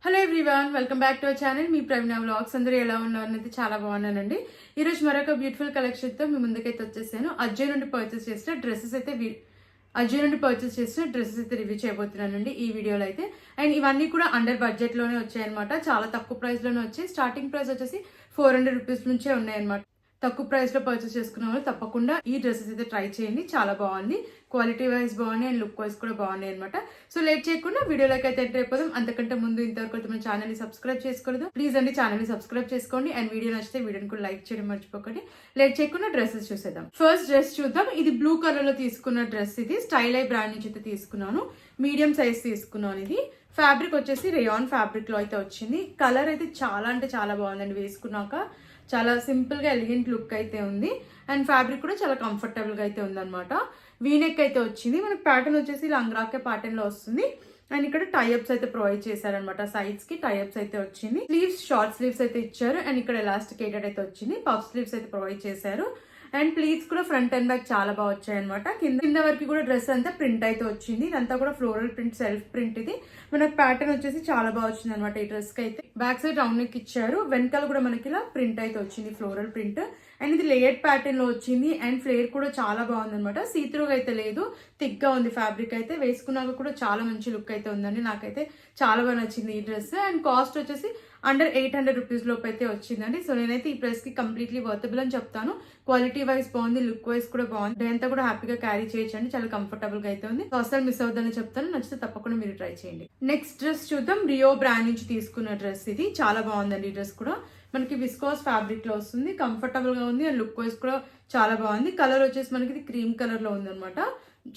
Hello everyone, welcome back to our channel. Me Praveena vlogs. అందరూ ఎలా ఉన్నారనేది చాలా బాగున్నానండి. ఈరోజు మరొక బ్యూటిఫుల్ కలెక్షన్తో మీ ముందుకైతే వచ్చేసాను. అజయ్ నుండి పర్చేస్ చేసిన డ్రెస్సెస్ అయితే రివ్యూ చేయబోతున్నానండి ఈ వీడియోలో అయితే. అండ్ ఇవన్నీ కూడా అండర్ బడ్జెట్లోనే వచ్చాయన్నమాట. చాలా తక్కువ ప్రైస్లోనే వచ్చాయి. స్టార్టింగ్ ప్రైస్ వచ్చేసి 400 రూపీస్ నుంచే ఉన్నాయన్నమాట. తక్కువ ప్రైస్లో పర్చేస్ చేసుకున్న వాళ్ళు తప్పకుండా ఈ డ్రెస్సెస్ అయితే ట్రై చేయండి. చాలా బాగుంది, క్వాలిటీ వైజ్ బాగుంది అండ్ లుక్ వైజ్ కూడా బాగున్నాయి అనమాట. సో లేట్ చేయకుండా వీడియోలోకి అయితే ఎంటర్ అయిపోదాం. అంతకంటే ముందు ఇంతవరకు అయితే మన ఛానల్ని సబ్స్క్రైబ్ చేసుకోలేదు, ప్లీజ్ అండి ఛానల్ని సబ్స్క్రైబ్ చేసుకోండి. అండ్ వీడియో నచ్చితే వీడియోని కూడా లైక్ చేయడం మర్చిపోకండి. లేట్ చేయకుండా డ్రెస్సెస్ చూసేద్దాం. ఫస్ట్ డ్రెస్ చూద్దాం. ఇది బ్లూ కలర్ లో తీసుకున్న డ్రెస్. ఇది స్టైల్ ఐ బ్రాండ్ నుంచి అయితే తీసుకున్నాను. మీడియం సైజ్ తీసుకున్నాను. ఇది ఫ్యాబ్రిక్ వచ్చేసి రేయాన్ ఫ్యాబ్రిక్ లో అయితే వచ్చింది. కలర్ అయితే చాలా అంటే చాలా బాగుందండి. వేసుకున్నాక చాలా సింపుల్ గా ఎలిగెంట్ లుక్ అయితే ఉంది. అండ్ ఫ్యాబ్రిక్ కూడా చాలా కంఫర్టబుల్ గా అయితే ఉందన్నమాట. వీనెక్ అయితే వచ్చింది. మనకి ప్యాటర్న్ వచ్చేసి లంగ్రాకే ప్యాటర్న్ లో వస్తుంది. అండ్ ఇక్కడ టైఅప్స్ అయితే ప్రొవైడ్ చేశారనమాట. సైడ్స్ కి టైఅప్స్ అయితే వచ్చింది. స్లీవ్స్ షార్ట్ స్లీవ్స్ అయితే ఇచ్చారు. అండ్ ఇక్కడ ఎలాస్టికేటెడ్ అయితే వచ్చింది. పఫ్ స్లీవ్స్ అయితే ప్రొవైడ్ చేశారు. అండ్ ప్లీట్స్ కూడా ఫ్రంట్ అండ్ బ్యాక్ చాలా బాగా వచ్చాయి అనమాట. కింద వరకు కూడా డ్రెస్ అంతా ప్రింట్ అయితే వచ్చింది. ఇదంతా కూడా ఫ్లోరల్ ప్రింట్, సెల్ఫ్ ప్రింట్. ఇది మనకు ప్యాటర్న్ వచ్చేసి చాలా బాగా వచ్చింది అనమాట. ఈ డ్రెస్ కి అయితే బ్యాక్ సైడ్ రౌండ్ నెక్ ఇచ్చారు. వెనకాల కూడా మనకి ఇలా ప్రింట్ అయితే వచ్చింది, ఫ్లోరల్ ప్రింట్. అండ్ ఇది లేయర్డ్ ప్యాటర్న్ లో వచ్చింది. అండ్ ఫ్లేర్ కూడా చాలా బాగుంది అనమాట. సీత్రూగా అయితే లేదు, థిక్ గా ఉంది ఫ్యాబ్రిక్ అయితే. వేసుకున్నాక కూడా చాలా మంచి లుక్ అయితే ఉందండి. నాకైతే చాలా బాగా నచ్చింది ఈ డ్రెస్. అండ్ కాస్ట్ వచ్చేసి అండర్ 800 రూపీస్ లోపు అయితే వచ్చిందండి. సో నేనైతే ఈ ప్రైస్ కి కంప్లీట్లీ వర్తబుల్ అని చెప్తాను. క్వాలిటీ వైజ్ బాగుంది, లుక్ వైజ్ కూడా బాగుంది. డే అంతా కూడా హ్యాపీగా క్యారీ చేయొచ్చండి. చాలా కంఫర్టబుల్ గా అయితే ఉంది. సో అసలు మిస్ అవుతుందని చెప్తాను. నచ్చితే తప్పకుండా మీరు ట్రై చేయండి. నెక్స్ట్ డ్రెస్ చూద్దాం. రియో బ్రాండ్ నుంచి తీసుకున్న డ్రెస్. ఇది చాలా బాగుందండి. ఈ డ్రెస్ కూడా మనకి విస్కోస్ ఫ్యాబ్రిక్ లో వస్తుంది. కంఫర్టబుల్ గా ఉంది. అండ్ లుక్ వైజ్ కూడా చాలా బాగుంది. కలర్ వచ్చేసి మనకి ఇది క్రీమ్ కలర్ లో ఉంది అనమాట.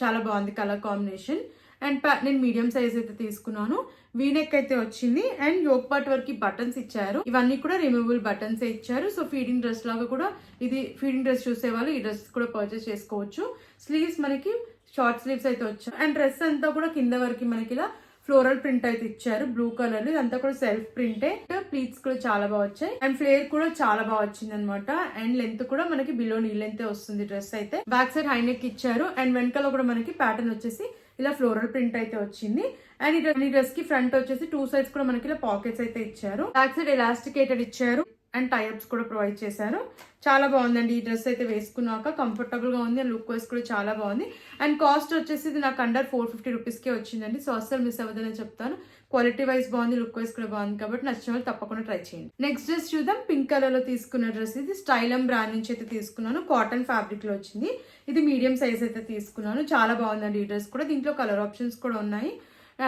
చాలా బాగుంది కలర్ కాంబినేషన్. అండ్ నేను మీడియం సైజ్ అయితే తీసుకున్నాను. వీనెక్ అయితే వచ్చింది. అండ్ యోక్ పార్ట్ వరకు బటన్స్ ఇచ్చారు. ఇవన్నీ కూడా రిమూవబుల్ బటన్స్ ఇచ్చారు. సో ఫీడింగ్ డ్రెస్ లాగా కూడా ఇది ఫీడింగ్ డ్రెస్ చూసే వాళ్ళు ఈ డ్రెస్ కూడా పర్చేస్ చేసుకోవచ్చు. స్లీవ్స్ మనకి షార్ట్ స్లీవ్స్ అయితే వచ్చాయి. అండ్ డ్రెస్ అంతా కూడా కింద వరకు మనకి ఇలా ఫ్లోరల్ ప్రింట్ అయితే ఇచ్చారు. Blue colour. ఇదంతా కూడా సెల్ఫ్ ప్రింటే. ప్లీట్స్ కూడా చాలా బాగా వచ్చాయి. అండ్ ఫ్లేర్ కూడా చాలా బాగా వచ్చింది అనమాట. అండ్ లెంత్ కూడా మనకి బిలో నీ లెంత్ వస్తుంది డ్రెస్ అయితే. బ్యాక్ సైడ్ హైనెక్ ఇచ్చారు. అండ్ వెనకాల కూడా మనకి ప్యాటర్న్ వచ్చేసి ఇలా ఫ్లోరల్ ప్రింట్ అయితే వచ్చింది. అండ్ ఈ డ్రెస్ కి ఫ్రంట్ వచ్చేసి 2 సైడ్స్ కూడా మనకి ఇలా పాకెట్స్ అయితే ఇచ్చారు. బ్యాక్ సైడ్ ఎలాస్టికేటెడ్ ఇచ్చారు. అండ్ టైఅప్స్ కూడా ప్రొవైడ్ చేశారు. చాలా బాగుందండి. ఈ డ్రెస్ అయితే వేసుకున్నాక కంఫర్టబుల్ గా ఉంది. అండ్ లుక్ వైజ్ కూడా చాలా బాగుంది. అండ్ కాస్ట్ వచ్చేసి ఇది నాకు అండర్ 450 రూపీస్ కే వచ్చిందండి. సో అస్సలు మిస్ అవ్వదని చెప్తాను. క్వాలిటీ వైజ్ బాగుంది, లుక్ వైజ్ కూడా బాగుంది. కాబట్టి నచ్చిన వాళ్ళు తప్పకుండా ట్రై చేయండి. నెక్స్ట్ డ్రెస్ చూద్దాం. పింక్ కలర్ లో తీసుకున్న డ్రెస్. ఇది స్టైలమ్ బ్రాండ్ నుంచి అయితే తీసుకున్నాను. కాటన్ ఫ్యాబ్రిక్ లో వచ్చింది. ఇది మీడియం సైజ్ అయితే తీసుకున్నాను. చాలా బాగుందండి ఈ డ్రెస్ కూడా. దీంట్లో కలర్ ఆప్షన్స్ కూడా ఉన్నాయి.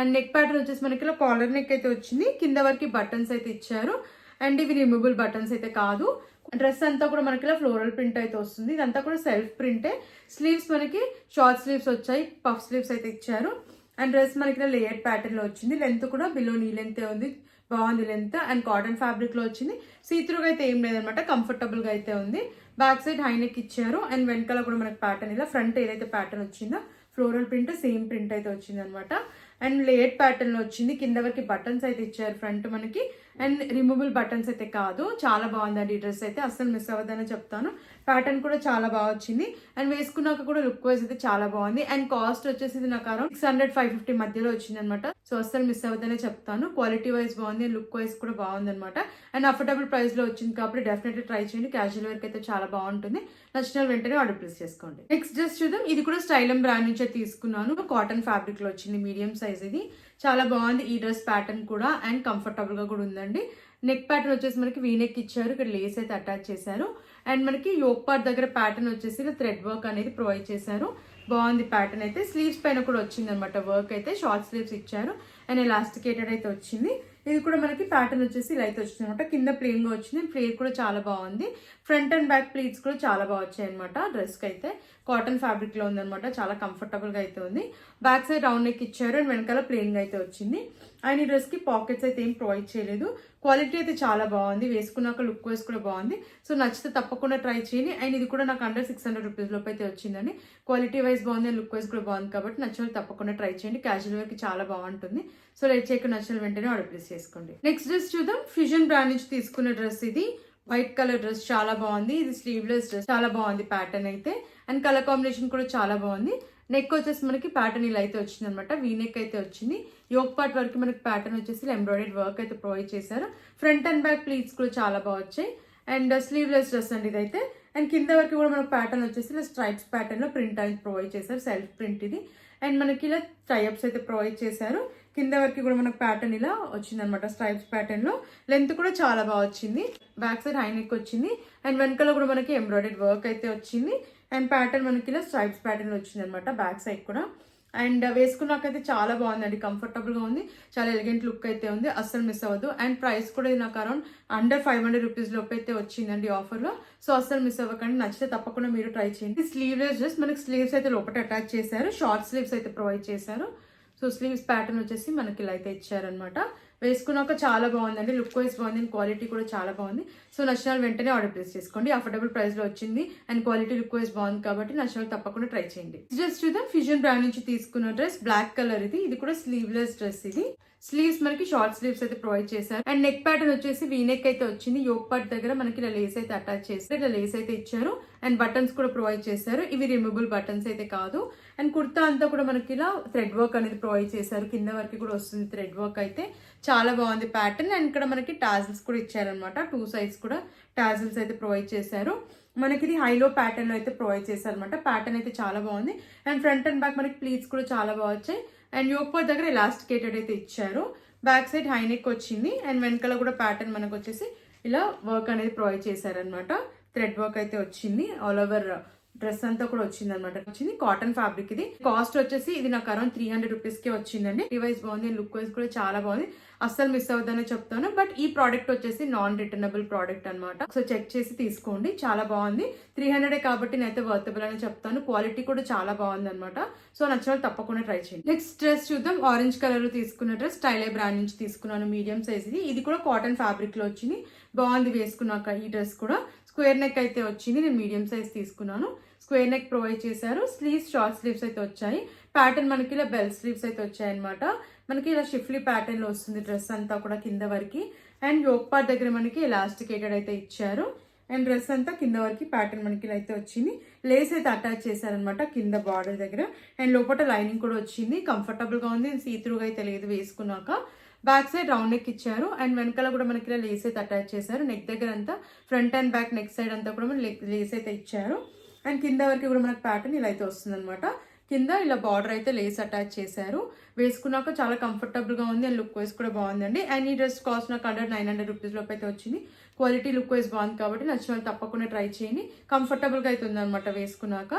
అండ్ నెక్ ప్యాటర్న్ వచ్చేసి మనకి ఇలా కాలర్ నెక్ అయితే వచ్చింది. కింద వరకు బటన్స్ అయితే ఇచ్చారు. అండ్ ఇవి రిమూవబుల్ బటన్స్ అయితే కాదు. డ్రెస్ అంతా కూడా మనకి ఇలా ఫ్లోరల్ ప్రింట్ అయితే వస్తుంది. ఇదంతా కూడా సెల్ఫ్ ప్రింటే. స్లీవ్స్ మనకి షార్ట్ స్లీవ్స్ వచ్చాయి. పఫ్ స్లీవ్స్ అయితే ఇచ్చారు. అండ్ డ్రెస్ మనకి ఇలా లేయర్ ప్యాటర్న్ లో వచ్చింది. లెంత్ కూడా బిలో నీ లెంత్ ఉంది. బాగుంది లెంత్. అండ్ కాటన్ ఫ్యాబ్రిక్ లో వచ్చింది. సీత్రూగా అయితే ఏం లేదనమాట. కంఫర్టబుల్ గా అయితే ఉంది. బ్యాక్ సైడ్ హైనెక్ ఇచ్చారు. అండ్ వెనకాల కూడా మనకి ప్యాటర్న్ ఇలా ఫ్రంట్ ఏదైతే ప్యాటర్న్ వచ్చిందో ఫ్లోరల్ ప్రింట్ సేమ్ ప్రింట్ అయితే వచ్చింది అనమాట. అండ్ లేయర్ ప్యాటర్న్ లో వచ్చింది. కింద వరకు బటన్స్ అయితే ఇచ్చారు ఫ్రంట్ మనకి. అండ్ రిమూవబుల్ బటన్స్ అయితే కాదు. చాలా బాగుందండి ఈ డ్రెస్ అయితే. అస్సలు మిస్ అవ్వదని చెప్తాను. ప్యాటర్న్ కూడా చాలా బాగా వచ్చింది. అండ్ వేసుకున్నాక కూడా లుక్ వైజ్ అయితే చాలా బాగుంది. అండ్ కాస్ట్ వచ్చేసి ఇది నాకు అరౌండ్ 600-550 మధ్యలో వచ్చింది అనమాట. సో అస్సలు మిస్ అవ్వదనే చెప్తాను. క్వాలిటీ వైజ్ బాగుంది, లుక్ వైజ్ కూడా బాగుంది అనమాట. అండ్ అఫోర్డబుల్ ప్రైస్ లో వచ్చింది కాబట్టి డెఫినెట్లీ ట్రై చేయండి. క్యాజువల్ వేర్ అయితే చాలా బాగుంటుంది. నచ్చిన వెంటనే ఆర్డర్ ప్లేస్ చేసుకోండి. నెక్స్ట్ డ్రెస్ చూద్దాం. ఇది కూడా స్టైలమ్ బ్రాండ్ నుంచే తీసుకున్నాను. కాటన్ ఫ్యాబ్రిక్ లో వచ్చింది. Medium size. ఇది చాలా బాగుంది ఈ డ్రెస్ ప్యాటర్న్ కూడా. అండ్ కంఫర్టబుల్ గా కూడా ఉందండి. నెక్ ప్యాటర్న్ వచ్చేసి మనకి వీనెక్ ఇచ్చారు. ఇక్కడ లేస్ అయితే అటాచ్ చేశారు. అండ్ మనకి యోక్ పార్ట్ దగ్గర ప్యాటర్న్ వచ్చేసి థ్రెడ్ వర్క్ అనేది ప్రొవైడ్ చేశారు. బాగుంది ప్యాటర్న్ అయితే. స్లీవ్స్ పైన కూడా వచ్చింది అనమాట వర్క్ అయితే. షార్ట్ స్లీవ్స్ ఇచ్చారు. అండ్ ఎలాస్టికేటెడ్ అయితే వచ్చింది. ఇది కూడా మనకి ప్యాటర్న్ వచ్చేసి ఇలా అయితే వచ్చింది అనమాట. కింద ప్లేన్ గా వచ్చింది. ఫ్లేర్ కూడా చాలా బాగుంది. ఫ్రంట్ అండ్ బ్యాక్ ప్లీట్స్ కూడా చాలా బాగా వచ్చాయి అనమాట. డ్రెస్ కి అయితే కాటన్ ఫ్యాబ్రిక్ లో ఉందనమాట. చాలా కంఫర్టబుల్ గా అయితే ఉంది. బ్యాక్ సైడ్ రౌండ్ నెక్ ఇచ్చారు. అండ్ వెనకాల ప్లేన్ గా అయితే వచ్చింది. అండ్ ఈ డ్రెస్ కి పాకెట్స్ అయితే ఏం ప్రొవైడ్ చేయలేదు. క్వాలిటీ అయితే చాలా బాగుంది. వేసుకున్నాక లుక్ వైజ్ కూడా బాగుంది. సో నచ్చితే తప్పకుండా ట్రై చేయండి. అండ్ ఇది కూడా నాకు అండర్ 600 రూపీస్ లోపు అయితే వచ్చిందండి. క్వాలిటీ వైజ్ బాగుంది అండ్ లుక్ వైజ్ కూడా బాగుంది కాబట్టి నచ్చిన తప్పకుండా ట్రై చేయండి. క్యాజువల్ వేర్ కి చాలా బాగుంటుంది. సో లేట్ చేయకుండా నచ్చిన వెంటనే ఆర్డర్ ప్లేస్ చేసుకోండి. నెక్స్ట్ డ్రెస్ చూద్దాం. ఫ్యూజన్ బ్రాండ్ నుంచి తీసుకున్న డ్రెస్. ఇది వైట్ కలర్ డ్రెస్. చాలా బాగుంది. ఇది స్లీవ్లెస్ డ్రెస్. చాలా బాగుంది ప్యాటర్న్ అయితే. అండ్ కలర్ కాంబినేషన్ కూడా చాలా బాగుంది. నెక్ వచ్చేసి మనకి ప్యాటర్న్ ఇలా అయితే వచ్చింది అనమాట. వీ నెక్ అయితే వచ్చింది. యోక్ పార్ట్ వరకు మనకి ప్యాటర్న్ వచ్చేసి ఎంబ్రాయిడరీ వర్క్ అయితే ప్రొవైడ్ చేశారు. ఫ్రంట్ అండ్ బ్యాక్ ప్లీట్స్ కూడా చాలా బాగా వచ్చాయి. అండ్ స్లీవ్లెస్ డ్రెస్ అండి ఇదైతే. అండ్ కింద వరకు కూడా మనకు ప్యాటర్న్ వచ్చేసి ఇలా స్ట్రైప్స్ ప్యాటర్న్ లో ప్రింట్ అనేది ప్రొవైడ్ చేశారు. సెల్ఫ్ ప్రింట్ ఇది. అండ్ మనకి ఇలా టైఅప్స్ అయితే ప్రొవైడ్ చేశారు. కింద వరకు కూడా మనకు ప్యాటర్న్ ఇలా వచ్చింది అనమాట. స్ట్రైప్స్ ప్యాటర్న్ లో లెంత్ కూడా చాలా బాగా వచ్చింది. బ్యాక్ సైడ్ హై నెక్ వచ్చింది. అండ్ వెనకాల కూడా మనకి ఎంబ్రాయిడరీ వర్క్ అయితే వచ్చింది. అండ్ ప్యాటర్న్ మనకి ఇలా స్ట్రైప్స్ ప్యాటర్న్ లో వచ్చింది అనమాట. బ్యాక్ సైడ్ కూడా. అండ్ వేసుకున్నాకైతే చాలా బాగుందండి. కంఫర్టబుల్ గా ఉంది. చాలా ఎలిగెంట్ లుక్ అయితే ఉంది. అస్సలు మిస్ అవ్వదు. అండ్ ప్రైస్ కూడా ఇది నాకు అరౌండ్ అండర్ 500 రూపీస్ లోపు అయితే వచ్చిందండి ఆఫర్ లో. సో అస్సలు మిస్ అవ్వకండి. నచ్చితే తప్పకుండా మీరు ట్రై చేయండి. స్లీవ్లెస్ డ్రెస్ మనకి స్లీవ్స్ అయితే లోపల అటాచ్ చేశారు. షార్ట్ స్లీవ్స్ అయితే ప్రొవైడ్ చేశారు. సో స్లీవ్స్ ప్యాటర్న్ వచ్చేసి మనకి ఇలా అయితే ఇచ్చారనమాట. వేసుకున్నాక చాలా బాగుందండి. లుక్ వైజ్ బాగుంది. క్వాలిటీ కూడా చాలా బాగుంది. సో నచ్చిన వెంటనే ఆర్డర్ ప్లేస్ చేసుకోండి. అఫోర్డబుల్ ప్రైస్ లో వచ్చింది. అండ్ క్వాలిటీ లుక్ వైజ్ బాగుంది కాబట్టి నచ్చిన తప్పకుండా ట్రై చేయండి. డ్రెస్ చూద్దాం. ఫ్యూజన్ బ్రాండ్ నుంచి తీసుకున్న డ్రెస్. బ్లాక్ కలర్ ఇది కూడా స్లీవ్లెస్ డ్రెస్ ఇది. స్లీవ్స్ మనకి షార్ట్ స్లీవ్స్ అయితే ప్రొవైడ్ చేశారు. అండ్ నెక్ ప్యాటర్న్ వచ్చేసి వీ నెక్ అయితే వచ్చింది. యోక్ పార్ట్ దగ్గర మనకి ఇలా లేస్ అయితే అటాచ్ చేస్తారు. ఇలా లేస్ అయితే ఇచ్చారు. అండ్ బటన్స్ కూడా ప్రొవైడ్ చేశారు. ఇవి రిమూవబుల్ బటన్స్ అయితే కాదు. అండ్ కుర్తా అంతా కూడా మనకి ఇలా థ్రెడ్ వర్క్ అనేది ప్రొవైడ్ చేశారు. కింద వరకు కూడా వస్తుంది థ్రెడ్ వర్క్ అయితే. చాలా బాగుంది ప్యాటర్న్. అండ్ ఇక్కడ మనకి టాజిల్స్ కూడా ఇచ్చారనమాట. 2 సైడ్స్ కూడా టాజిల్స్ అయితే ప్రొవైడ్ చేశారు. మనకి ఇది హైలో ప్యాటర్న్ లో అయితే ప్రొవైడ్ చేశారు అనమాట. ప్యాటర్న్ అయితే చాలా బాగుంది. అండ్ ఫ్రంట్ అండ్ బ్యాక్ మనకి ప్లీట్స్ కూడా చాలా బాగా వచ్చాయి. అండ్ యోక్ పార్ట్ దగ్గర ఎలాస్టికేటెడ్ అయితే ఇచ్చారు. బ్యాక్ సైడ్ హై నెక్ వచ్చింది. అండ్ వెనకాల కూడా ప్యాటర్న్ మనకు వచ్చేసి ఇలా వర్క్ అనేది ప్రొవైడ్ చేశారనమాట. థ్రెడ్ వర్క్ అయితే వచ్చింది. ఆల్ ఓవర్ డ్రెస్ అంతా కూడా వచ్చింది అనమాట. వచ్చింది కాటన్ ఫ్యాబ్రిక్ ఇది. కాస్ట్ వచ్చేసి ఇది నాకు అరౌండ్ 300 రూపీస్ కే వచ్చిందండి. డివైస్ బాగుంది. లుక్ వైజ్ కూడా చాలా బాగుంది. అస్సలు మిస్ అవుతుందనే చెప్తాను. బట్ ఈ ప్రోడక్ట్ వచ్చేసి నాన్ రిటర్నబుల్ ప్రోడక్ట్ అనమాట. సో చెక్ చేసి తీసుకోండి. చాలా బాగుంది. 300 కాబట్టి నేనైతే వర్తబుల్ అని చెప్తాను. క్వాలిటీ కూడా చాలా బాగుంది అనమాట. సో నచ్చిన వాళ్ళు తప్పకుండా ట్రై చేయండి. నెక్స్ట్ డ్రెస్ చూద్దాం. ఆరెంజ్ కలర్ లో తీసుకున్న డ్రెస్. స్టైలే బ్రాండ్ నుంచి తీసుకున్నాను. మీడియం సైజ్ ఇది. ఇది కూడా కాటన్ ఫ్యాబ్రిక్ లో వచ్చింది. బాగుంది వేసుకున్నాక ఈ డ్రెస్ కూడా. స్క్వేర్ నెక్ అయితే వచ్చింది. నేను మీడియం సైజ్ తీసుకున్నాను. స్క్వేర్ నెక్ ప్రొవైడ్ చేశారు. స్లీవ్స్ షార్ట్ స్లీవ్స్ అయితే వచ్చాయి. ప్యాటర్న్ మనకి ఇలా బెల్ స్లీవ్స్ అయితే వచ్చాయి అనమాట. మనకి ఇలా షిఫ్లీ ప్యాటర్న్ లో వస్తుంది డ్రెస్ అంతా కూడా కింద వరకు. అండ్ యోక్ పార్ట్ దగ్గర మనకి ఎలాస్టికేటెడ్ అయితే ఇచ్చారు. అండ్ డ్రెస్ అంతా కింద వరకు ప్యాటర్న్ మనకి ఇలా అయితే వచ్చింది. లేస్ అయితే అటాచ్ చేశారనమాట కింద బార్డర్ దగ్గర. అండ్ లోపల లైనింగ్ కూడా వచ్చింది. కంఫర్టబుల్ గా ఉంది. సీత్రూగా అయితే లేదు వేసుకున్నాక. బ్యాక్ సైడ్ రౌండ్ నెక్ ఇచ్చారు. అండ్ వెనకాల కూడా మనకి ఇలా లేస్ అయితే అటాచ్ చేశారు. నెక్ దగ్గర అంతా front and back neck side అంతా కూడా లేస్ అయితే ఇచ్చారు. అండ్ కింద వరకు కూడా మనకు ప్యాటర్న్ ఇలా అయితే వస్తుంది అనమాట. కింద ఇలా బార్డర్ అయితే లేస్ అటాచ్ చేశారు. వేసుకున్నాక చాలా కంఫర్టబుల్ గా ఉంది. అండ్ లుక్ వైజ్ కూడా బాగుందండి. అండ్ ఈ డ్రెస్ కాస్ట్ నాకు అండర్ 900 రూపీస్ లోపు అయితే వచ్చింది. క్వాలిటీ లుక్ వైజ్ బాగుంది కాబట్టి నచ్చిన వాళ్ళు తప్పకుండా ట్రై చేయండి. కంఫర్టబుల్ గా అయితే ఉంది అనమాట వేసుకున్నాక.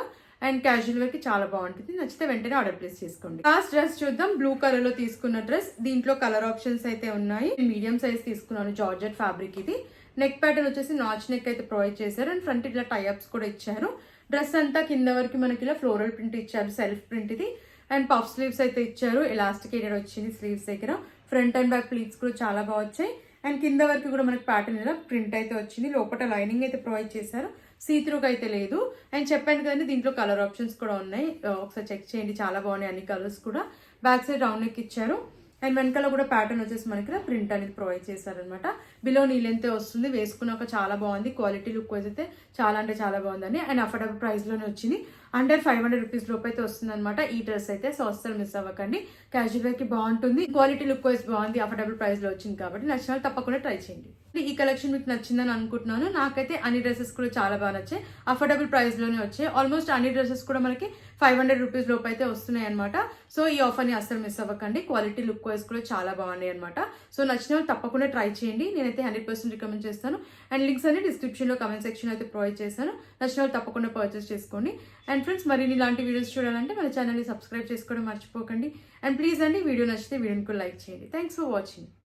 అండ్ క్యాజువల్ వేర్ కి చాలా బాగుంటుంది. నచ్చితే వెంటనే ఆర్డర్ ప్లేస్ చేసుకోండి. లాస్ట్ డ్రెస్ చూద్దాం. బ్లూ కలర్ లో తీసుకున్న డ్రెస్. దీంట్లో కలర్ ఆప్షన్స్ అయితే ఉన్నాయి. మీడియం సైజ్ తీసుకున్నాను. జార్జెట్ ఫ్యాబ్రిక్ ఇది. నెక్ ప్యాటర్న్ వచ్చేసి నాచ్ నెక్ అయితే ప్రొవైడ్ చేశారు. అండ్ ఫ్రంట్ ఇలా టైఅప్స్ కూడా ఇచ్చారు. డ్రెస్ అంతా కింద వరకు మనకి ఇలా ఫ్లోరల్ ప్రింట్ ఇచ్చారు. సెల్ఫ్ ప్రింట్ ఇది. అండ్ పఫ్ స్లీవ్స్ అయితే ఇచ్చారు. ఎలాస్టికేటెడ్ వచ్చింది స్లీవ్స్ దగ్గర. ఫ్రంట్ అండ్ బ్యాక్ ప్లీట్స్ కూడా చాలా బాగా వచ్చాయి. అండ్ కింద వరకు కూడా మనకి ప్యాటర్న్ ఇలా ప్రింట్ అయితే వచ్చింది. లోపల లైనింగ్ అయితే ప్రొవైడ్ చేశారు. సీత్రూగా అయితే లేదు. అండ్ చెప్పాను కదండి దీంట్లో కలర్ ఆప్షన్స్ కూడా ఉన్నాయి. ఒకసారి చెక్ చేయండి. చాలా బాగున్నాయి అన్ని కలర్స్ కూడా. బ్యాక్ సైడ్ రౌండ్ నెక్ ఇచ్చారు. అండ్ వెనకాల కూడా ప్యాటర్న్ వచ్చేసి మనకి ప్రింట్ అనేది ప్రొవైడ్ చేశారనమాట. బిలో నీ లెంత్ వస్తుంది. వేసుకున్నాక చాలా బాగుంది. క్వాలిటీ లుక్ వైజ్ అయితే చాలా అంటే చాలా బాగుందండి. అండ్ అఫోర్డబుల్ ప్రైస్ లోనే వచ్చింది. అండర్ 500 రూపీస్ లోపు అయితే వస్తుంది అనమాట ఈ డ్రెస్ అయితే. సో అస్సలు మిస్ అవ్వకండి. క్యాజువల్ వేర్ కి బాగుంటుంది. క్వాలిటీ లుక్ వైజ్ బాగుంది. అఫోర్డబుల్ ప్రైస్ లో వచ్చింది కాబట్టి నచ్చిన వాళ్ళు తప్పకుండా ట్రై చేయండి. ఈ కలెక్షన్ మీకు నచ్చిందని అనుకుంటున్నాను. నాకైతే అన్ని డ్రెస్సెస్ కూడా చాలా బాగా నచ్చాయి. అఫోర్డబుల్ ప్రైస్ లోనే వచ్చాయి. ఆల్మోస్ట్ అన్ని డ్రెస్సెస్ కూడా మనకి 500 రూపీస్ లోపు అయితే వస్తున్నాయి అనమాట. సో ఈ ఆఫర్ ని అస్సలు మిస్ అవ్వకండి. క్వాలిటీ లుక్ వైజ్ కూడా చాలా బాగున్నాయి అనమాట. సో నచ్చిన వాళ్ళు తప్పకుండా ట్రై చేయండి. నేనైతే 100% రికమెండ్ చేస్తాను. అండ్ లింక్స్ అన్ని డిస్క్రిప్షన్ లో కమెంట్ సెక్షన్ అయితే ప్రొవైడ్ చేస్తాను. నచ్చిన వాళ్ళు తప్పకుండా పర్చేస్ చేసుకోండి. అండ్ ఫ్రెండ్స్ మరిన్ని ఇలాంటి వీడియోస్ చూడాలంటే మన ఛానల్ ని సబ్స్క్రైబ్ చేసుకోవడం మర్చిపోకండి. అండ్ ప్లీజ్ అండి వీడియో నచ్చితే వీడియోని లైక్ చేయండి. Thanks for watching.